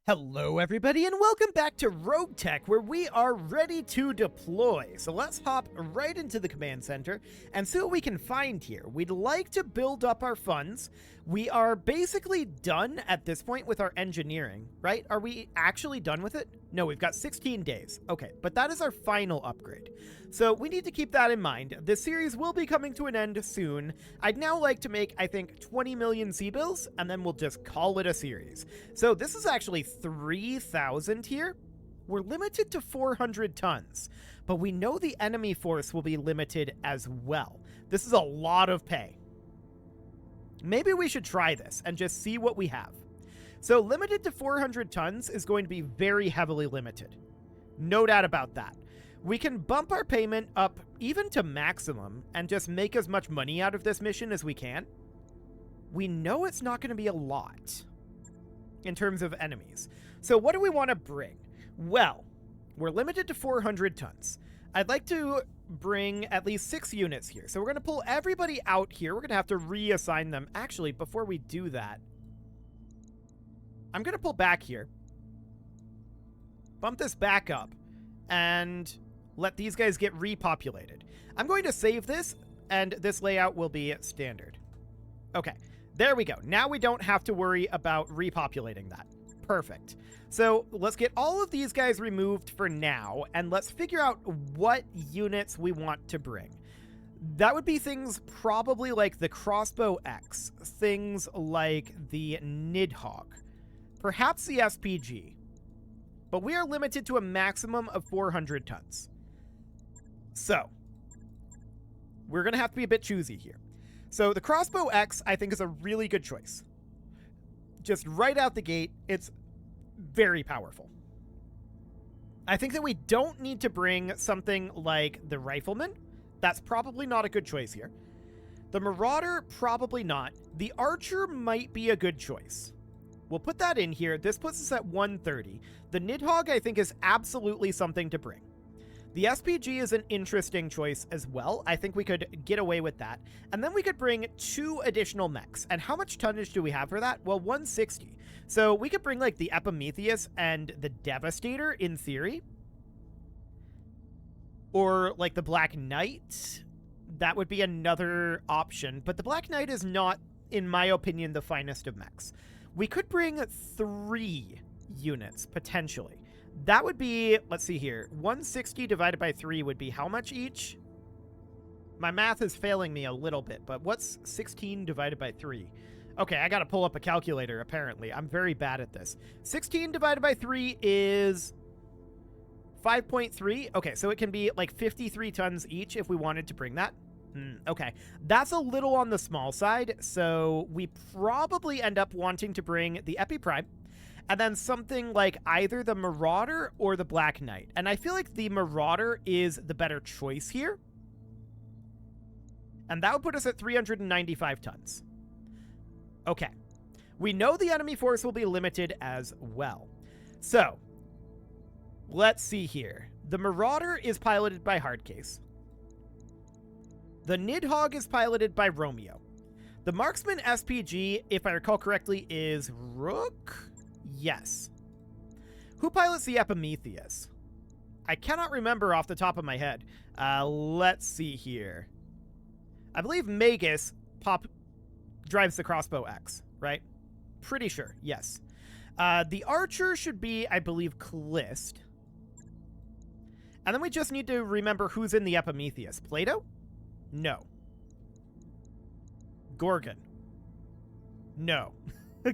Hello everybody and welcome back to RogueTech, where we are ready to deploy. So let's hop right into the command center and see what we can find here. We'd like to build up our funds. We are basically done at this point with our engineering, right? Are we actually done with it? No, we've got 16 days. Okay, but that is our final upgrade. So we need to keep that in mind. This series will be coming to an end soon. I'd now like to make, I think, 20 million C-bills, and then we'll just call it a series. So this is actually 3,000 here. We're limited to 400 tons, but we know the enemy force will be limited as well. This is a lot of pay. Maybe we should try this and just see what we have. So limited to 400 tons is going to be very heavily limited. No doubt about that. We can bump our payment up even to maximum and just make as much money out of this mission as we can. We know it's not going to be a lot in terms of enemies. So what do we want to bring? Well, we're limited to 400 tons. I'd like to bring at least 6 units here. So we're going to pull everybody out here. We're going to have to reassign them. Actually, before we do that, I'm going to pull back here, bump this back up, and let these guys get repopulated. I'm going to save this, and this layout will be standard. Okay, there we go. Now we don't have to worry about repopulating that. Perfect. So let's get all of these guys removed for now, and let's figure out what units we want to bring. That would be things probably like the Crossbow X, things like the Nidhogg, perhaps the SPG, but we are limited to a maximum of 400 tons. So we're going to have to be a bit choosy here. So the Crossbow X, I think, is a really good choice. Just right out the gate, it's very powerful. I think that we don't need to bring something like the Rifleman. That's probably not a good choice here. The Marauder, probably not. The Archer might be a good choice. We'll put that in here. This puts us at 130. The Nidhogg, I think, is absolutely something to bring. The SPG is an interesting choice as well. I think we could get away with that. And then we could bring 2 additional mechs. And how much tonnage do we have for that? Well, 160. So we could bring like the Epimetheus and the Devastator in theory. Or like the Black Knight. That would be another option. But the Black Knight is not, in my opinion, the finest of mechs. We could bring 3 units, potentially. That would be, let's see here, 160 divided by 3 would be how much each? My math is failing me a little bit, but what's 16 divided by 3? Okay, I gotta pull up a calculator, apparently. I'm very bad at this. 16 divided by 3 is 5.3. Okay, so it can be like 53 tons each if we wanted to bring that. Okay, that's a little on the small side, so we probably end up wanting to bring the Epi Prime, and then something like either the Marauder or the Black Knight. And I feel like the Marauder is the better choice here. And that would put us at 395 tons. Okay. We know the enemy force will be limited as well. So, let's see here. The Marauder is piloted by Hardcase. The Nidhogg is piloted by Romeo. The Marksman SPG, if I recall correctly, is Rook? Yes. Who pilots the Epimetheus? I cannot remember off the top of my head. Let's see here. I believe Magus drives the Crossbow X, right? Pretty sure, yes. The Archer should be, I believe, Callist. And then we just need to remember who's in the Epimetheus. Plato? No. Gorgon? No.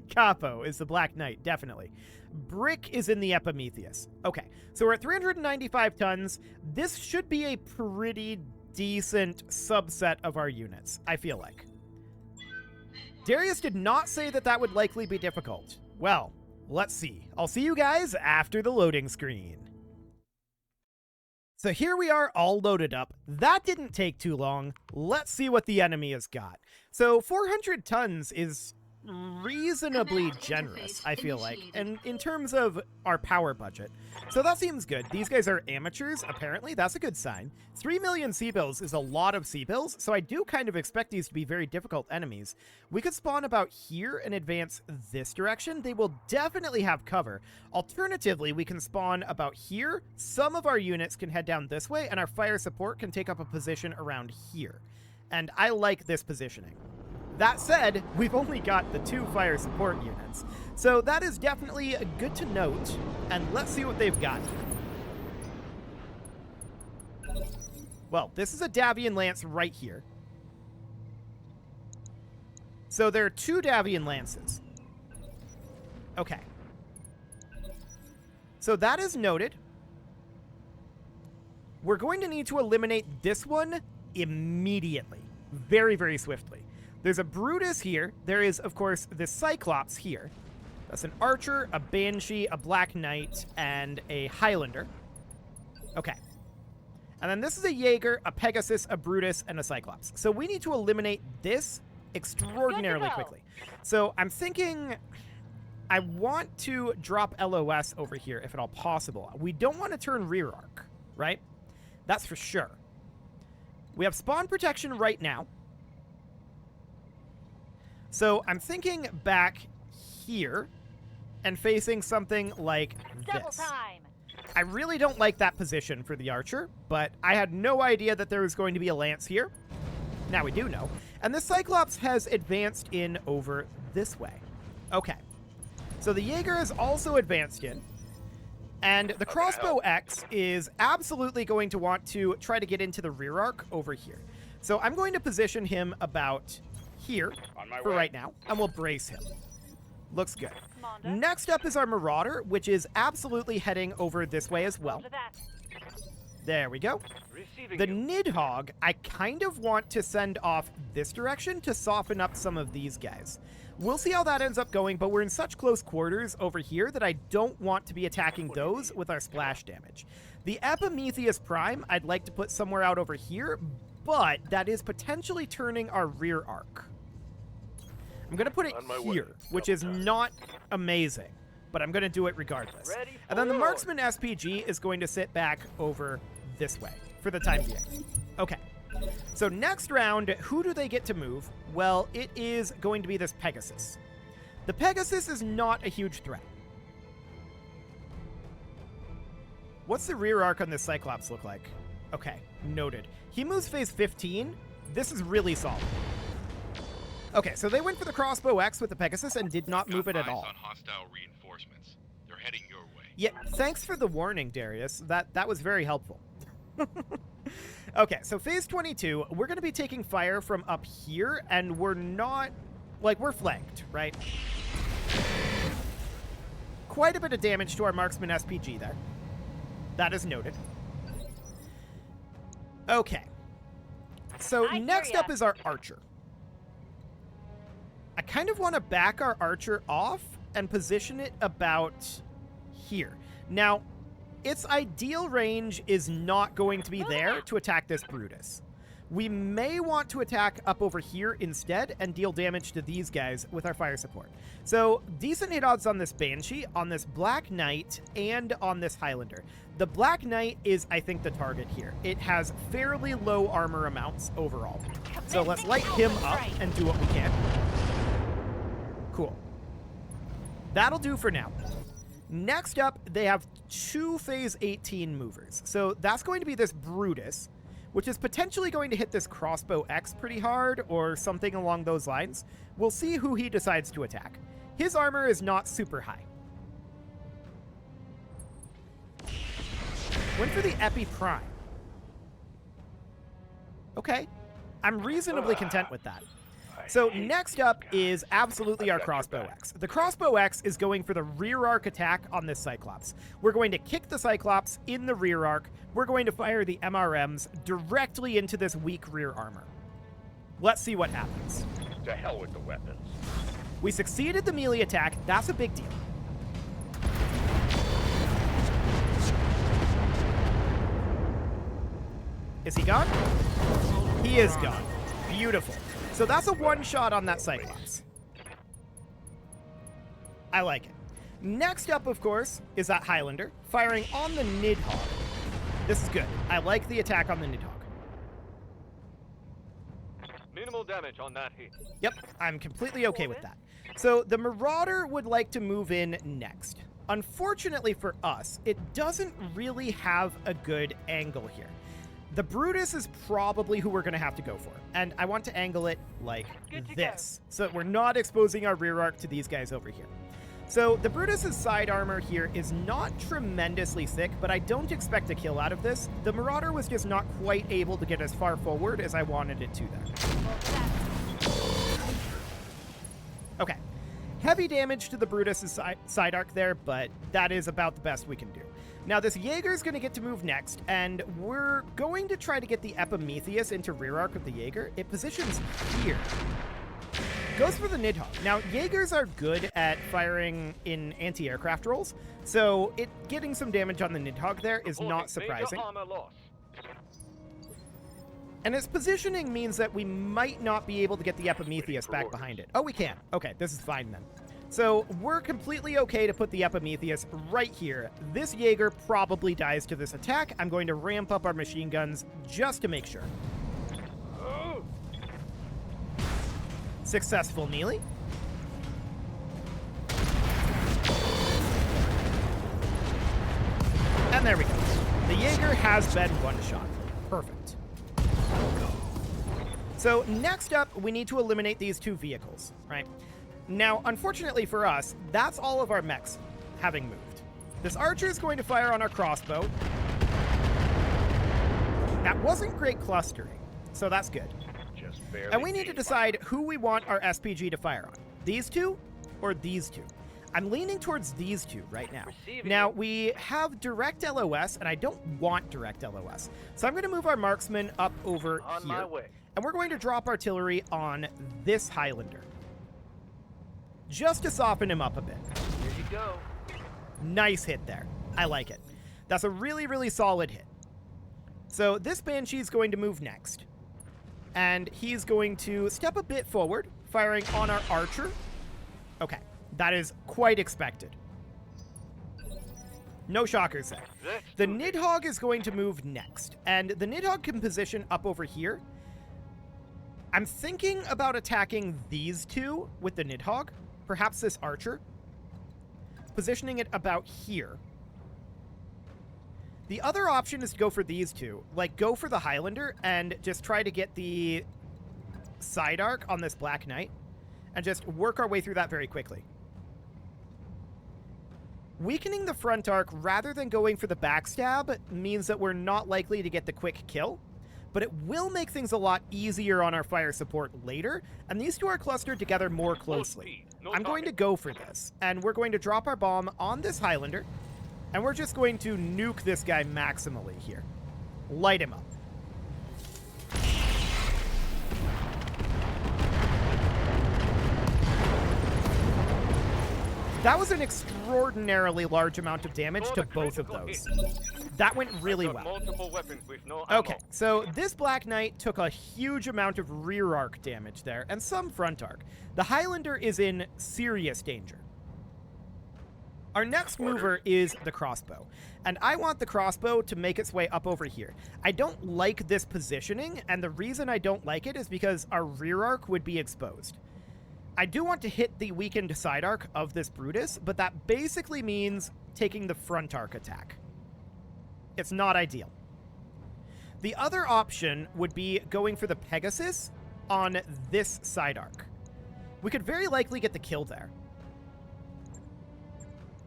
Capo is the Black Knight, definitely. Brick is in the Epimetheus. Okay, so we're at 395 tons. This should be a pretty decent subset of our units, I feel like. Darius did not say that that would likely be difficult. Well, let's see. I'll see you guys after the loading screen. So here we are all loaded up. That didn't take too long. Let's see what the enemy has got. So 400 tons is reasonably generous, I feel like, and in terms of our power budget. So that seems good. These guys are amateurs, apparently. That's a good sign. 3 million Sea-Bills is a lot of Sea-Bills, so I do kind of expect these to be very difficult enemies. We could spawn about here and advance this direction. They will definitely have cover. Alternatively, we can spawn about here. Some of our units can head down this way, and our fire support can take up a position around here. And I like this positioning. That said, we've only got the 2 fire support units, so that is definitely good to note, and let's see what they've got. Well, this is a Davian Lance right here. So there are 2 Davian Lances. Okay. So that is noted. We're going to need to eliminate this one immediately. Very, very swiftly. There's a Brutus here. There is, of course, this Cyclops here. That's an Archer, a Banshee, a Black Knight, and a Highlander. Okay. And then this is a Jaeger, a Pegasus, a Brutus, and a Cyclops. So we need to eliminate this extraordinarily quickly. So I'm thinking I want to drop LOS over here if at all possible. We don't want to turn rear arc, right? That's for sure. We have spawn protection right now. So I'm thinking back here and facing something like this. I really don't like that position for the Archer, but I had no idea that there was going to be a Lance here. Now we do know. And the Cyclops has advanced in over this way. Okay. So the Jaeger has also advanced in. And the Crossbow X is absolutely going to want to try to get into the rear arc over here. So I'm going to position him about here for right now, and we'll brace him. Looks good. Next up is our Marauder, which is absolutely heading over this way as well. There we go. The Nidhogg, I kind of want to send off this direction to soften up some of these guys. We'll see how that ends up going, but we're in such close quarters over here that I don't want to be attacking those with our splash damage. The Epimetheus Prime, I'd like to put somewhere out over here, but that is potentially turning our rear arc. I'm going to put it here, which is not amazing, but I'm going to do it regardless. And then the Marksman SPG is going to sit back over this way for the time being. Okay. So next round, who do they get to move? Well, it is going to be this Pegasus. The Pegasus is not a huge threat. What's the rear arc on this Cyclops look like? Okay, noted. He moves phase 15. This is really solid. Okay, so they went for the Crossbow X with the Pegasus and did not move it at all. On hostile reinforcements. They're heading your way. Yeah, thanks for the warning, Darius. That was very helpful. Okay, so phase 22, we're going to be taking fire from up here, and we're not, like, we're flanked, right? Quite a bit of damage to our Marksman SPG there. That is noted. Okay. So next up is our Archer. I kind of want to back our Archer off and position it about here. Now, its ideal range is not going to be there to attack this Brutus. We may want to attack up over here instead and deal damage to these guys with our fire support. So, decent hit odds on this Banshee, on this Black Knight, and on this Highlander. The Black Knight is, I think, the target here. It has fairly low armor amounts overall. So let's light him up and do what we can. Cool. That'll do for now. Next up, they have 2 phase 18 movers. So that's going to be this Brutus, which is potentially going to hit this Crossbow X pretty hard or something along those lines. We'll see who he decides to attack. His armor is not super high. Went for the Epi Prime. Okay. I'm reasonably content with that. So next up is absolutely our Crossbow X. The Crossbow X is going for the rear arc attack on this Cyclops. We're going to kick the Cyclops in the rear arc. We're going to fire the MRMs directly into this weak rear armor. Let's see what happens. To hell with the weapons. We succeeded the melee attack. That's a big deal. Is he gone? He is gone. Beautiful. So that's a one-shot on that Cyclops. I like it. Next up, of course, is that Highlander, firing on the Nidhogg. This is good. I like the attack on the Nidhogg. Minimal damage on that hit. Yep, I'm completely okay with that. So the Marauder would like to move in next. Unfortunately for us, it doesn't really have a good angle here. The Brutus is probably who we're going to have to go for, and I want to angle it like this, so that we're not exposing our rear arc to these guys over here. So the Brutus's side armor here is not tremendously thick, but I don't expect a kill out of this. The Marauder was just not quite able to get as far forward as I wanted it to there. Okay. Heavy damage to the Brutus's side arc there, but that is about the best we can do. Now this Jaeger's going to get to move next, and we're going to try to get the Epimetheus into rear arc of the Jaeger. It positions here. Goes for the Nidhogg. Now, Jaegers are good at firing in anti-aircraft rolls, so getting some damage on the Nidhogg there is not surprising. And its positioning means that we might not be able to get the Epimetheus back behind it. Oh, we can. Okay, this is fine then. So we're completely okay to put the Epimetheus right here. This Jaeger probably dies to this attack. I'm going to ramp up our machine guns just to make sure. Successful melee. And there we go. The Jaeger has been one shot. Perfect. So next up, we need to eliminate these two vehicles, right? Now, unfortunately for us, that's all of our mechs having moved. This archer is going to fire on our crossbow. That wasn't great clustering, so that's good. And we need to decide who we want our SPG to fire on. These two or these two? I'm leaning towards these two right now. Now, we have direct LOS, and I don't want direct LOS. So I'm going to move our marksman up over here. And we're going to drop artillery on this Highlander, just to soften him up a bit. Here you go. Nice hit there. I like it. That's a really, really solid hit. So this Banshee's going to move next. And he's going to step a bit forward, firing on our archer. Okay, that is quite expected. No shockers there. The Nidhogg is going to move next, and the Nidhogg can position up over here. I'm thinking about attacking these two with the Nidhogg, perhaps this archer, positioning it about here. The other option is to go for these two, like go for the Highlander and just try to get the side arc on this Black Knight and just work our way through that very quickly. Weakening the front arc rather than going for the backstab means that we're not likely to get the quick kill, but it will make things a lot easier on our fire support later, and these two are clustered together more closely. I'm going to go for this, and we're going to drop our bomb on this Highlander, and we're just going to nuke this guy maximally here. Light him up. That was an extraordinarily large amount of damage to both of those. That went really well. Okay, so this Black Knight took a huge amount of rear arc damage there, and some front arc. The Highlander is in serious danger. Our next mover is the crossbow, and I want the crossbow to make its way up over here. I don't like this positioning, and the reason I don't like it is because our rear arc would be exposed. I do want to hit the weakened side arc of this Brutus, but that basically means taking the front arc attack. It's not ideal. The other option would be going for the Pegasus on this side arc. We could very likely get the kill there.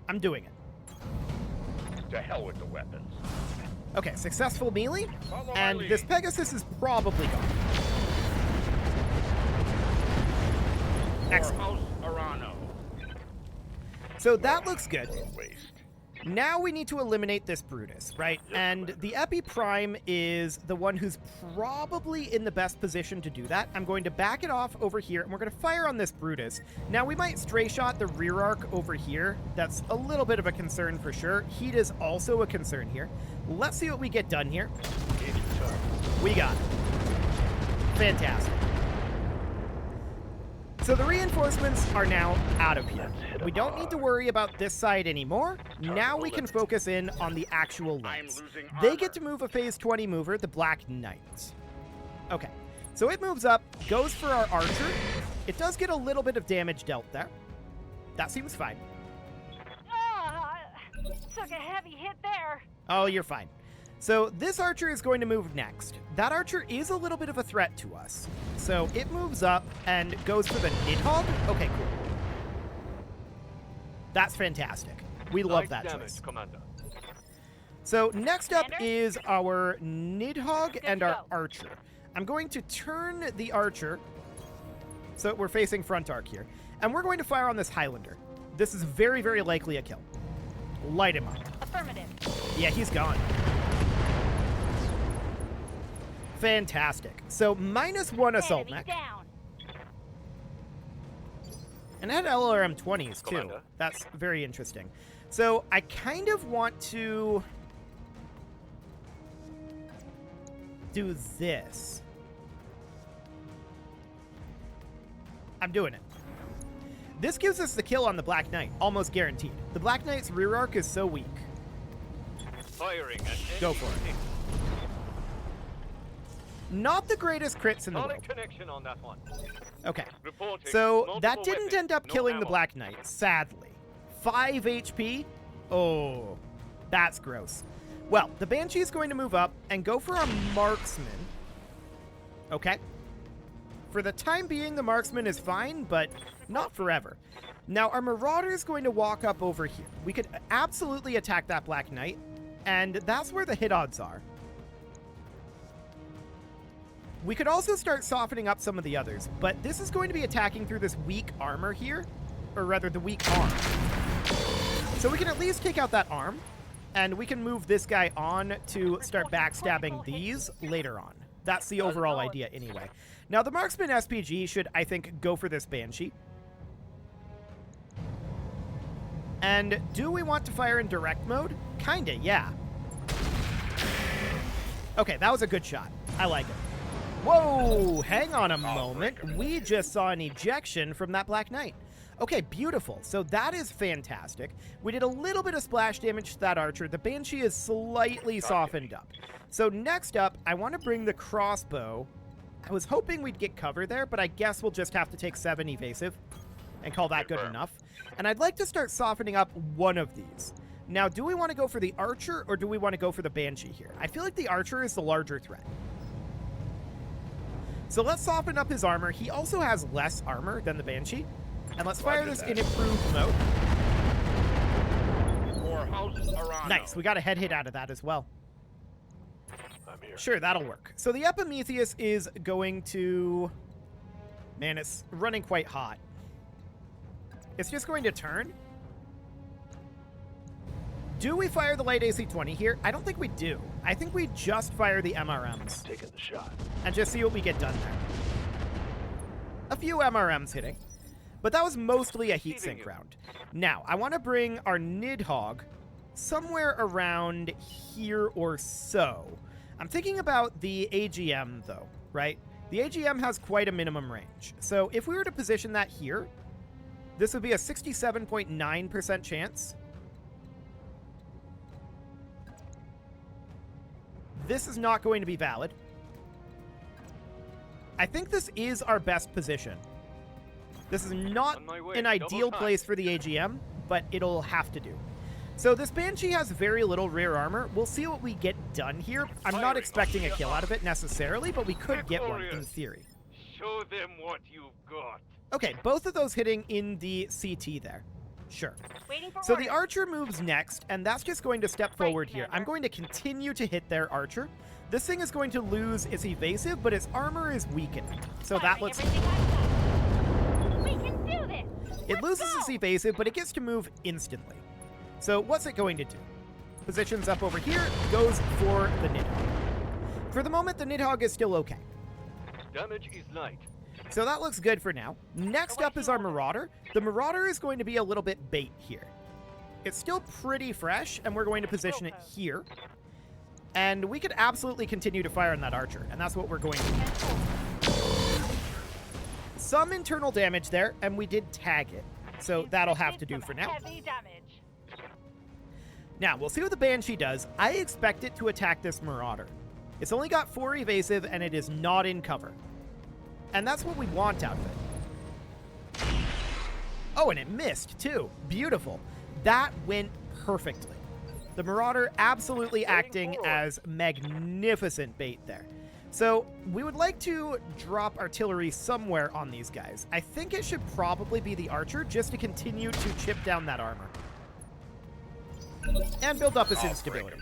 I'm doing it. To hell with the weapons. Okay, successful melee, and this Pegasus is probably gone. Excellent. So that looks good. Now we need to eliminate this Brutus, right? And the Epi Prime is the one who's probably in the best position to do that. I'm going to back it off over here, and we're going to fire on this Brutus. Now, we might stray shot the rear arc over here. That's a little bit of a concern for sure. Heat is also a concern here. Let's see what we get done here. We got it. Fantastic. So the reinforcements are now out of here. We don't need to worry about this side anymore. Now we can focus in on the actual lanes. They get to move a phase 20 mover, the Black Knights. Okay, so it moves up, goes for our archer. It does get a little bit of damage dealt there. That seems fine. Took a heavy hit there. Oh, you're fine. So this archer is going to move next. That archer is a little bit of a threat to us. So it moves up and goes for the Nidhogg. Okay, cool. That's fantastic. We love that choice. Commander. So next up Commander? is our Nidhogg Good and to our go. archer. I'm going to turn the archer so we're facing front arc here. And we're going to fire on this Highlander. This is very, very likely a kill. Light him up. Affirmative. Yeah, he's gone. Fantastic. So -1 assault Enemy mech. down. And it had LRM-20s too. Commander. That's very interesting. So I kind of want to do this. I'm doing it. This gives us the kill on the Black Knight, almost guaranteed. The Black Knight's rear arc is so weak. Firing at Go for it. Not the greatest crits in the world. Solid connection on that one. Okay. Reporting. So Multiple that didn't weapons, end up no killing the ammo. Black Knight, sadly. 5 HP? Oh, that's gross. Well, the Banshee is going to move up and go for a marksman. Okay. For the time being, the marksman is fine, but not forever. Now, our Marauder is going to walk up over here. We could absolutely attack that Black Knight, and that's where the hit odds are. We could also start softening up some of the others, but this is going to be attacking through this weak armor here, or rather the weak arm. So we can at least take out that arm, and we can move this guy on to start backstabbing these later on. That's the overall idea anyway. Now the Marksman SPG should, I think, go for this Banshee. And do we want to fire in direct mode? Kinda, yeah. Okay, that was a good shot. I like it. Whoa, hang on a moment. We just saw an ejection from that Black Knight. Okay, beautiful. So that is fantastic. We did a little bit of splash damage to that archer. The Banshee is slightly softened up. So next up, I want to bring the crossbow. I was hoping we'd get cover there, but I guess we'll just have to take 7 evasive and call that good enough. And I'd like to start softening up one of these. Now, do we want to go for the archer or do we want to go for the Banshee here? I feel like the archer is the larger threat. So let's soften up his armor. He also has less armor than the Banshee. And let's fire this in improved mode. Nice, we got a head hit out of that as well. I'm here. Sure, that'll work. So the Epimetheus is going to... Man, it's running quite hot. It's just going to turn. Do we fire the light AC-20 here? I don't think we do. I think we just fire the MRMs. Taking the shot. And just see what we get done there. A few MRMs hitting. But that was mostly a heat sink round. Now, I want to bring our Nidhogg somewhere around here or so. I'm thinking about the AGM, though, right? The AGM has quite a minimum range. So if we were to position that here, this would be a 67.9% chance. This is not going to be valid. I think this is our best position. This is not On my way, an double ideal time. place for the AGM, but it'll have to do. So this Banshee has very little rear armor. We'll see what we get done here. I'm not Firing expecting a on kill the out of it necessarily, but we could get one in Victorious. theory. Show them what you've got. Okay, both of those hitting in the CT there. Sure. Waiting for So orders. the archer moves next, and that's just going to step forward here. I'm Commander. going to continue to hit their archer. This thing is going to lose its evasive, but its armor is weakening. So that Firing looks... everything I've got. We can do this. It Let's loses go. its evasive, but it gets to move instantly. So what's it going to do? Positions up over here, goes for the Nidhogg. For the moment, the Nidhogg is still okay. Damage is light. So that looks good for now. Next up is our Marauder. The Marauder is going to be a little bit bait here. It's still pretty fresh, and we're going to position it here. And we could absolutely continue to fire on that archer, and that's what we're going to do. some internal damage there, and we did tag it. So that'll have to do for now. Heavy damage. Now, we'll see what the Banshee does. I expect it to attack this Marauder. It's only got 4 evasive, and it is not in cover. And that's what we want out of it. Oh, and it missed, too. Beautiful. That went perfectly. The Marauder absolutely acting as magnificent bait there. So we would like to drop artillery somewhere on these guys. I think it should probably be the Archer, just to continue to chip down that armor. And build up its instability.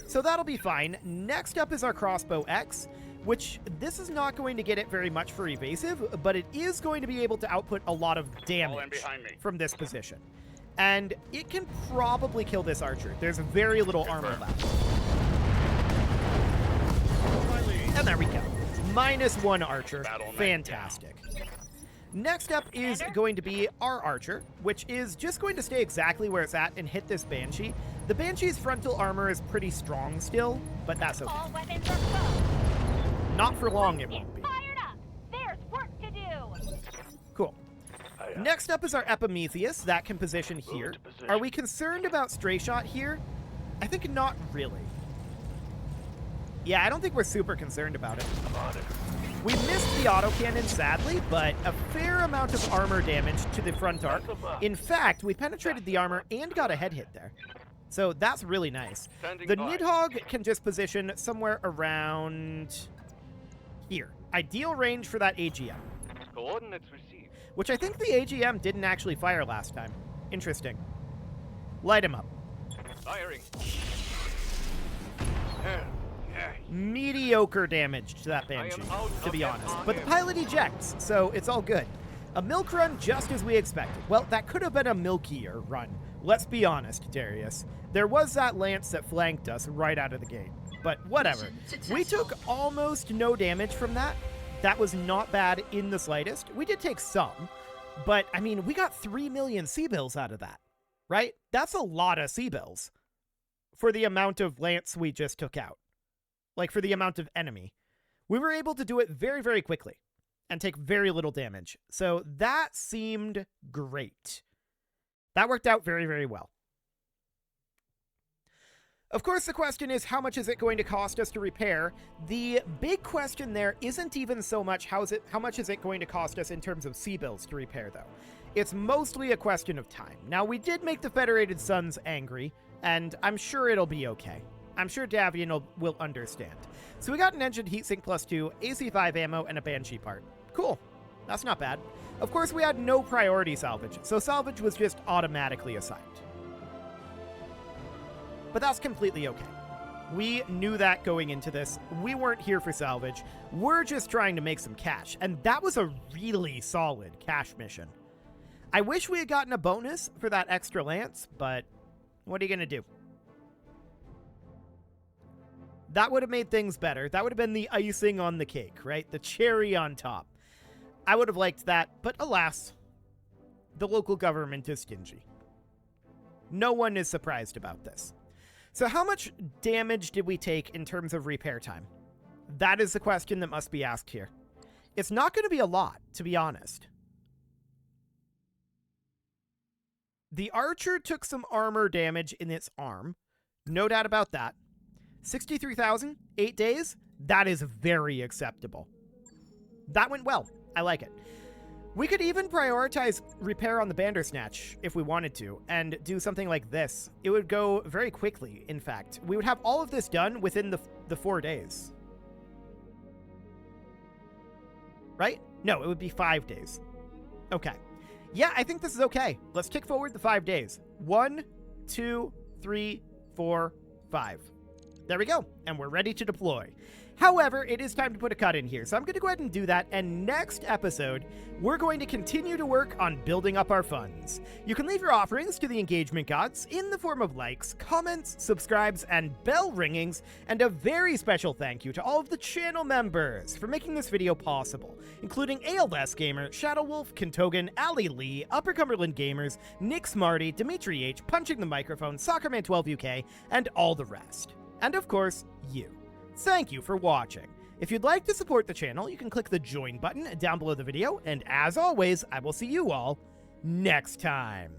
So that'll be fine. Next up is our Crossbow X, which this is not going to get it very much for evasive, but it is going to be able to output a lot of damage from this position. And it can probably kill this Archer. There's very little armor left. And there we go. -1 Archer. Fantastic. Next up is going to be our Archer, which is just going to stay exactly where it's at and hit this Banshee. The Banshee's frontal armor is pretty strong still, but that's okay. All weapons are full. Not for long, it won't be. Fired up. There's work to do. Cool. Next up is our Epimetheus. That can position here. Are we concerned about stray shot here? I think not really. Yeah, I don't think we're super concerned about it. We missed the autocannon, sadly, but a fair amount of armor damage to the front arc. In fact, we penetrated the armor and got a head hit there. So that's really nice. The Nidhogg can just position somewhere around here. Ideal range for that AGM. Coordinates received. Which I think the AGM didn't actually fire last time. Interesting. Light him up. Firing. Mediocre damage to that Banshee, to be honest. But the pilot ejects, so it's all good. A milk run just as we expected. Well, that could have been a milkier run. Let's be honest, Darius. There was that lance that flanked us right out of the gate. But whatever. We took almost no damage from that. That was not bad in the slightest. We did take some. But, I mean, we got 3 million C-bills out of that. Right? That's a lot of C-bills for the amount of lance we just took out. Like, for the amount of enemy. We were able to do it very, very quickly and take very little damage. So that seemed great. That worked out very, very well. Of course, the question is, how much is it going to cost us to repair? The big question there isn't even so much how much is it going to cost us in terms of C-bills to repair, though. It's mostly a question of time. Now, we did make the Federated Sons angry, and I'm sure it'll be okay. I'm sure Davian will understand. So we got an engine heatsink +2, AC5 ammo, and a Banshee part. Cool. That's not bad. Of course, we had no priority salvage, so salvage was just automatically assigned. But that's completely okay. We knew that going into this. We weren't here for salvage. We're just trying to make some cash, and that was a really solid cash mission. I wish we had gotten a bonus for that extra lance, but what are you going to do? That would have made things better. That would have been the icing on the cake, right? The cherry on top. I would have liked that, but alas, the local government is stingy. No one is surprised about this. So how much damage did we take in terms of repair time? That is the question that must be asked here. It's not going to be a lot, to be honest. The Archer took some armor damage in its arm. No doubt about that. 63,000, 8 days, that is very acceptable. That went well. I like it. We could even prioritize repair on the Bandersnatch if we wanted to, and do something like this. It would go very quickly, in fact. We would have all of this done within the 4 days. Right? No, it would be 5 days. Okay. Yeah, I think this is okay. Let's tick forward the 5 days. 1, 2, 3, 4, 5. There we go, and we're ready to deploy. However, it is time to put a cut in here, so I'm going to go ahead and do that, and next episode, we're going to continue to work on building up our funds. You can leave your offerings to the engagement gods in the form of likes, comments, subscribes, and bell ringings, and a very special thank you to all of the channel members for making this video possible, including ALS Gamer, Shadow Wolf, Kentogan, Ali Lee, Upper Cumberland Gamers, Nick Smarty, Dimitri H, Punching the Microphone, Soccerman12UK, and all the rest. And of course, you. Thank you for watching. If you'd like to support the channel, you can click the join button down below the video, and as always, I will see you all next time.